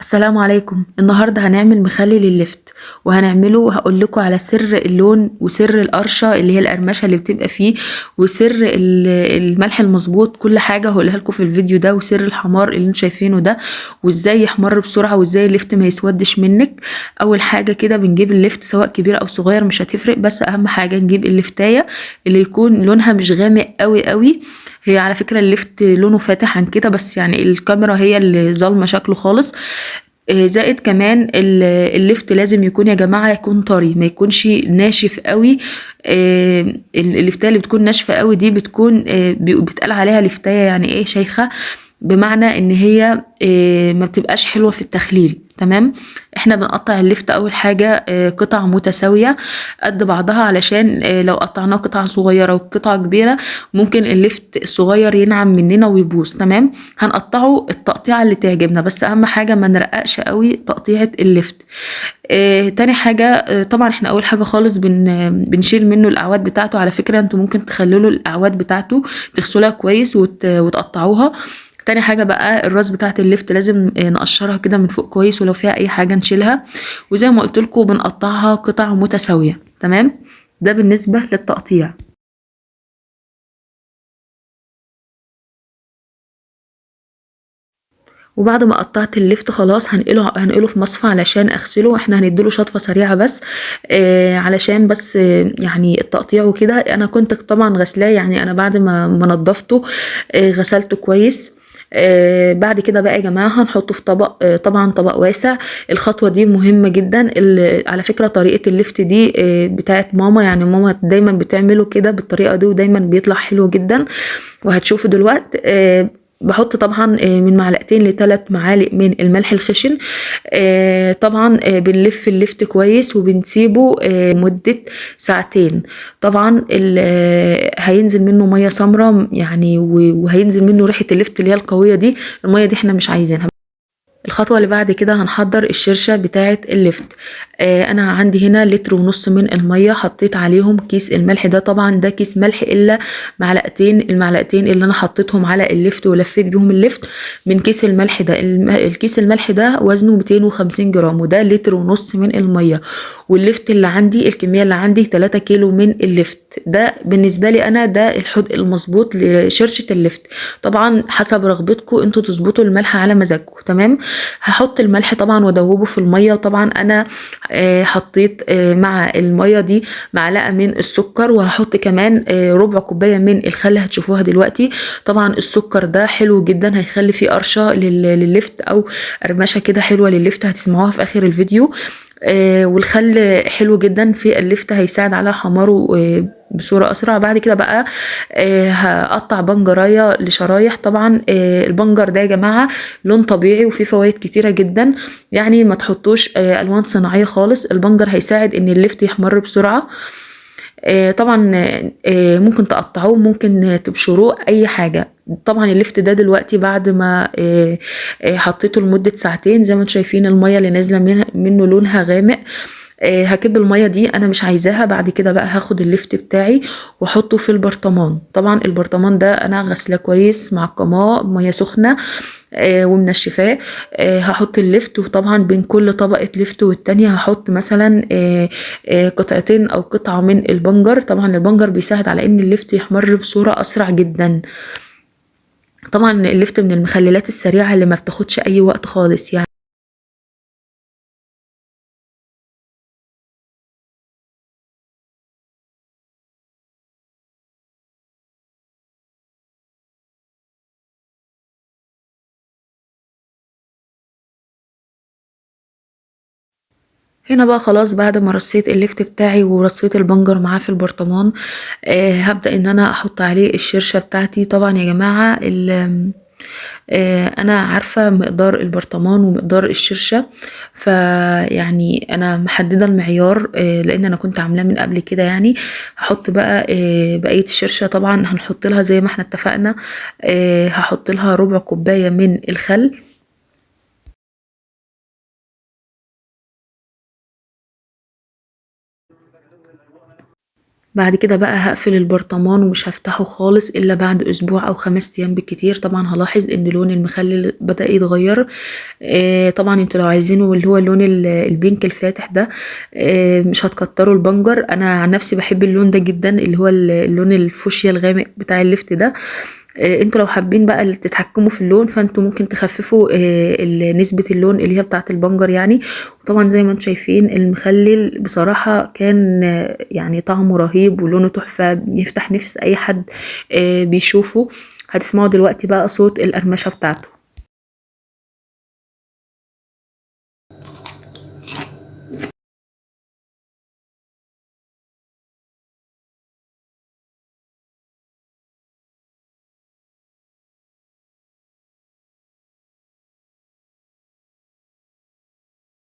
السلام عليكم. النهارده هنعمل مخلل الليفت، وهنعمله هقول لكم على سر اللون وسر القرشه اللي هي القرمشه اللي بتبقى فيه، وسر الملح المظبوط. كل حاجه هقولها لكم في الفيديو ده، وسر الحمار اللي انتم شايفينه ده، وازاي يحمر بسرعه، وازاي الليفت ما يسودش منك. اول حاجه كده بنجيب الليفت سواء كبير او صغير مش هتفرق، بس اهم حاجه نجيب الليفتايه اللي يكون لونها مش غامق قوي قوي. هي على فكره الليفت لونه فاتح عن كده، بس يعني الكاميرا هي اللي ظالمه شكله خالص. زائد كمان الليفت لازم يكون يا جماعة يكون طري، ما يكونش ناشف قوي. اللفتاية اللي بتكون ناشفة قوي دي بتكون بيتقال عليها لفتاية يعني ايه شيخة، بمعنى ان هي ما بتبقاش حلوة في التخليل. تمام. احنا بنقطع اللفت اول حاجة قطع متساوية قد بعضها، علشان لو قطعناه قطع صغيرة وقطع كبيرة ممكن اللفت الصغير ينعم مننا ويبوظ. تمام. هنقطعه التقطيعة اللي تعجبنا، بس اهم حاجة ما نرققش قوي تقطيعة اللفت. تاني حاجة طبعا احنا اول حاجة خالص بنشيل منه الاعواد بتاعته. على فكرة انتوا ممكن تخللوا الاعواد بتاعته، تغسلوها كويس وتقطعوها. تاني حاجة بقى الراس بتاعة الليفت لازم نقشرها كده من فوق كويس، ولو فيها اي حاجة نشيلها. وزي ما قلت لكم بنقطعها قطع متساوية. تمام. ده بالنسبة للتقطيع. وبعد ما قطعت اللفت خلاص هنقله في مصفى علشان اغسله. احنا هنديله شطفة سريعة بس علشان بس يعني التقطيع وكده. انا كنت طبعا غسلاه، يعني انا بعد ما نضفته غسلته كويس. بعد كده بقى يا جماعة هنحطه في طبق، طبعا طبق واسع. الخطوة دي مهمة جدا. على فكرة طريقة اللفت دي بتاعت ماما، يعني ماما دايما بتعمله كده بالطريقة دي ودايما بيطلع حلو جدا، وهتشوفوا دلوقتي. بحط طبعا من معلقتين ل3 معالق من الملح الخشن. طبعا بنلف اللفت كويس وبنسيبه مدة ساعتين. طبعا هينزل منه مية سمرة يعني، وهينزل منه ريحة اللفت اللي هي القوية دي. المية دي احنا مش عايزينها. الخطوة اللي بعد كده هنحضر الشرشة بتاعة اللفت. انا عندي هنا 1.5 لتر من المية، حطيت عليهم كيس الملح ده. طبعا ده كيس ملح الا معلقتين، المعلقتين اللي انا حطيتهم على اللفت ولفيت بيهم اللفت من كيس الملح ده. الكيس الملح ده وزنه 250 جرام، وده 1.5 لتر من المية. واللفت اللي عندي الكمية اللي عندي 3 كيلو من اللفت. ده بالنسبة لي انا ده الحدق المظبوط لشرشة اللفت. طبعا حسب رغبتكم انتوا تظبطوا الملح على مزاجكم. تمام. هحط الملح طبعا وادوبه في الميه. طبعا انا حطيت مع الميه دي معلقه من السكر، وهحط كمان ربع كوبايه من الخل هتشوفوها دلوقتي. طبعا السكر ده حلو جدا، هيخلي فيه قرشه لللفت او قرمشه كده حلوه لللفت، هتسمعوها في اخر الفيديو. والخل حلو جدا في اللفت، هيساعد على حماره بصورة أسرع. بعد كده بقى هقطع بنجراية لشرايح. طبعا البنجر ده يا جماعة لون طبيعي وفيه فوائد كتيرة جدا، يعني ما تحطوش ألوان صناعية خالص. البنجر هيساعد إن اللفت يحمر بسرعة. طبعا ممكن تقطعوه، ممكن تبشروه، أي حاجة. طبعا اللفت ده دلوقتي بعد ما حطيته لمدة ساعتين، زي ما انتم شايفين المية اللي نازلة منه لونها غامق. هكب المية دي انا مش عايزاها. بعد كده بقى هاخد اللفت بتاعي واحطه في البرطمان. طبعا البرطمان ده انا غسلاه كويس معقماه مية سخنة ومنشفاه. هحط اللفت، وطبعا بين كل طبقة لفت والتانية هحط مثلا قطعتين او قطعة من البنجر. طبعا البنجر بيساعد على ان اللفت يحمر بصورة اسرع جدا. طبعا اللفت من المخللات السريعة اللي ما بتاخدش اي وقت خالص يعني. هنا بقى خلاص بعد ما رصيت اللفت بتاعي ورصيت البنجر معاه في البرطمان، هبدأ ان انا احط عليه الشرشة بتاعتي. طبعا يا جماعة انا عارفة مقدار البرطمان ومقدار الشرشة، فيعني انا محددة المعيار لان انا كنت عاملاه من قبل كده يعني. هحط بقى بقية الشرشة. طبعا هنحط لها زي ما احنا اتفقنا، هحط لها ربع كوباية من الخل. بعد كده بقى هقفل البرطمان ومش هفتحه خالص الا بعد اسبوع او 5 ايام بالكتير. طبعا هلاحظ ان لون المخلل بدأ يتغير. طبعا انتوا لو عايزينه اللي هو اللون البينك الفاتح ده، مش هتكتروا البنجر. انا عن نفسي بحب اللون ده جدا، اللي هو اللون الفوشيا الغامق بتاع اللفت ده. انتوا لو حابين بقى تتحكموا في اللون فانتوا ممكن تخففوا نسبة اللون اللي هي بتاعة البنجر يعني. وطبعا زي ما انتم شايفين المخلل بصراحة كان يعني طعمه رهيب ولونه تحفة، بيفتح نفس اي حد بيشوفه. هتسمعوا دلوقتي بقى صوت القرمشة بتاعته.